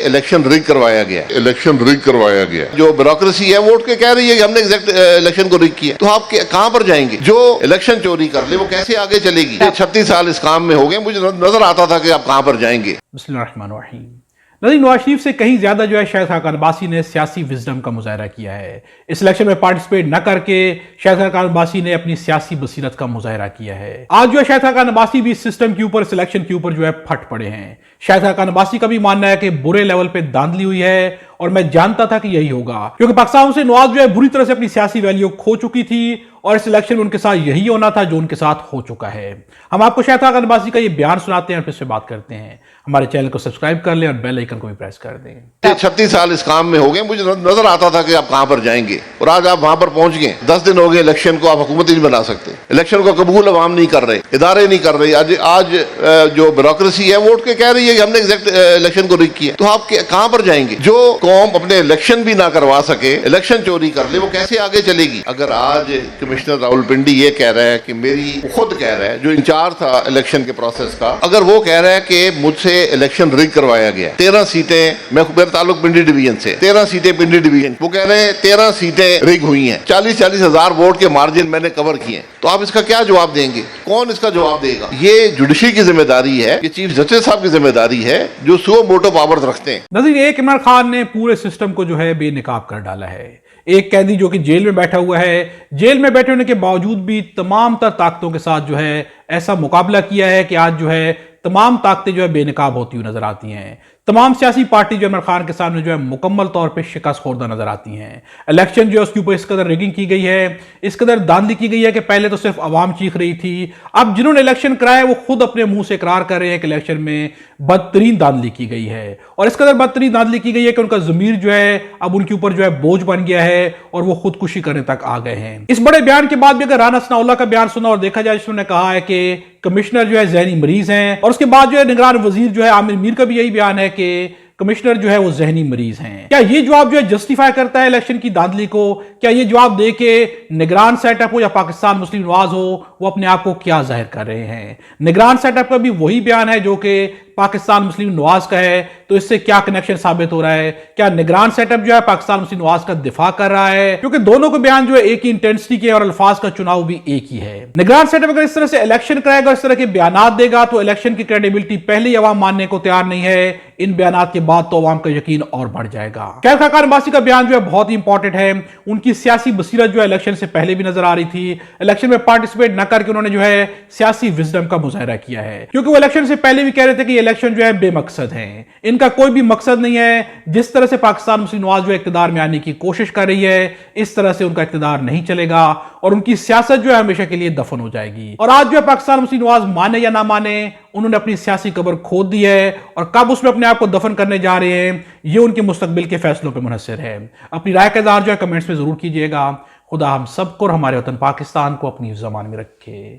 Election rig करवाया गया। जो ब्यूरोक्रेसी है वो उठ के कह रही है कि हमने एग्जैक्ट इलेक्शन को रिग किया, तो आप कहां पर जाएंगे? जो इलेक्शन चोरी कर ले वो कैसे आगे चलेगी? 36 साल इस काम में हो गए, मुझे नजर आता था कि आप कहां पर जाएंगे। बिस्मिल्लाहिर्रहमानिर्रहीम। नज़ीर, नवाज शरीफ से कहीं ज्यादा जो है शाहिद खाकान अब्बासी ने सियासी विजडम का मुजाहरा किया है। इस इलेक्शन में पार्टिसिपेट न करके शाहिद खाकान अब्बासी ने अपनी सियासी बसीरत का मुजाहरा किया है। आज जो है शाहिद खाकान अब्बासी भी इस सिस्टम के ऊपर, इस इलेक्शन के ऊपर जो है फट पड़े हैं। शाहिद खाकान अब्बासी का भी मानना है कि बुरे लेवल पे धांधली हुई है और मैं जानता था कि यही होगा, क्योंकि पाकिस्तान से नवाज जो है बुरी तरह से अपनी सियासी वैल्यू खो चुकी थी और इस इलेक्शन में उनके साथ यही होना था जो उनके साथ हो चुका है। हम आपको शाहिद खाकान अब्बासी का ये बयान सुनाते हैं और फिर से बात करते हैं। हमारे चैनल को सब्सक्राइब कर लें और बेल आइकन को भी प्रेस कर दें। 36 साल इस काम में हो गए, मुझे नजर आता था कि आप कहां पर जाएंगे और आज आप वहां पर पहुंच गए। 10 दिन हो गए इलेक्शन को, आप हुकूमत ही नहीं बना सकते। इलेक्शन को कबूल अवाम नहीं कर रहे, इदारे नहीं कर रहे। आज जो ब्यूरोक्रेसी है वो उठ के कह रही है कि हमने एग्जैक्ट इलेक्शन को रिग किया, तो आप कहां पर जाएंगे? जो कौम अपने इलेक्शन भी ना करवा सके, इलेक्शन चोरी कर ले, वो कैसे आगे चलेगी? अगर आज कमिश्नर रावलपिंडी ये कह रहा है कि खुद कह रहा है, जो इंचार्ज था इलेक्शन के प्रोसेस का, अगर वो कह रहा है कि मुझसे इलेक्शन रिग करवाया गया, 13 सीटें, मेरा ताल्लुक पिंडी डिवीजन से, 13 सीटें पिंडी डिवीजन, वो कह रहे हैं 13 सीटें रिग हुई हैं, 40-40 हजार वोट के मार्जिन मैंने कवर किए, तो आप इसका क्या जवाब देंगे? कौन इसका जवाब देगा? ये जुडिशरी की जिम्मेदारी है, ये चीफ जस्टिस साहब की जिम्मेदारी है जो सुओ मोटो पावर्स रखते हैं। नज़ीर, एक इमरान खान ने पूरे सिस्टम को जो है बेनकाब कर डाला है। एक कैदी जो कि जेल में बैठा हुआ है, जेल में बैठे होने के बावजूद भी तमाम तर ताकतों के साथ जो है ऐसा मुकाबला किया है कि आज जो है तमाम ताकतें जो है बेनकाब होती हुई नजर आती हैं। तमाम सियासी पार्टी जो इमरान खान के सामने जो है मुकम्मल तौर पे शिकस्त खोरदा नजर आती हैं। इलेक्शन जो है उसके ऊपर इस कदर रिगिंग की गई है, इस कदर धांधली की गई है कि पहले तो सिर्फ आवाम चीख रही थी, अब जिन्होंने इलेक्शन कराया वो खुद अपने मुंह से इकरार कर रहे हैं कि इलेक्शन में बदतरीन धांधली की गई है और इस कदर बदतरीन धांधली की गई है कि उनका ज़मीर जो है अब उनके ऊपर जो है बोझ बन गया है और वो खुदकुशी करने तक आ गए हैं। इस बड़े बयान के बाद भी अगर राना सनाउल्लाह का बयान सुना और देखा जाए, जिसने कहा है कि कमिश्नर जो है जहनी मरीज हैं, और उसके बाद जो है निगरान वजीर जो है आमिर मीर का भी यही बयान है कि कमिश्नर जो है वो जहनी मरीज हैं। क्या ये जवाब जो है जस्टिफाई करता है इलेक्शन की धांधली को? क्या ये जवाब दे के निगरान सेटअप हो या पाकिस्तान मुस्लिम नवाज हो, वो अपने आप को क्या जाहिर कर रहे हैं? निगरान सेटअप का भी वही बयान है जो कि पाकिस्तान मुस्लिम नवाज का है, तो इससे क्या कनेक्शन साबित हो रहा है? क्या निगरान सेटअप जो है पाकिस्तान मुस्लिम नवाज का दिफा कर रहा है? क्योंकि दोनों के बयान जो है एक ही इंटेंसिटी के और अल्फाज का चुनाव भी एक ही है। निगरान सेटअप अगर इस तरह से इलेक्शन कराएगा, इस तरह के बयान देगा, तो इलेक्शन की क्रेडिबिलिटी पहले ही अवाम मानने को तैयार नहीं है। इन बयान के बाद तो अवाम का यकीन और बढ़ जाएगा। शाहिद खाकान अब्बासी का बयान जो है बहुत ही इंपॉर्टेंट है। उनकी सियासी बसीरत जो है इलेक्शन से पहले भी नजर आ रही थी। इलेक्शन में पार्टिसिपेट न करके उन्होंने जो है सियासी विजडम का मुजाहरा किया है, क्योंकि वो इलेक्शन से पहले भी कह रहे थे कि इलेक्शन जो है बेमकसद है, इनका कोई भी मकसद नहीं है। जिस तरह से पाकिस्तान मुस्लिम नवाज जो है इक्तिदार में आने की कोशिश कर रही है, इस तरह से उनका इक्तिदार नहीं चलेगा और उनकी सियासत जो है हमेशा के लिए दफन हो जाएगी। और आज जो है पाकिस्तान मुस्लिम नवाज माने या ना माने, उन्होंने अपनी सियासी कब्र खोद दी है और कब उसमें अपने आप को दफन करने जा रहे हैं, ये उनके मुस्तकबिल के फैसलों पर मुनहसर है। अपनी राय का इज़हार जो है कमेंट्स में जरूर कीजिएगा। खुदा हम सबको और हमारे वतन पाकिस्तान को अपनी ज़बान में रखे।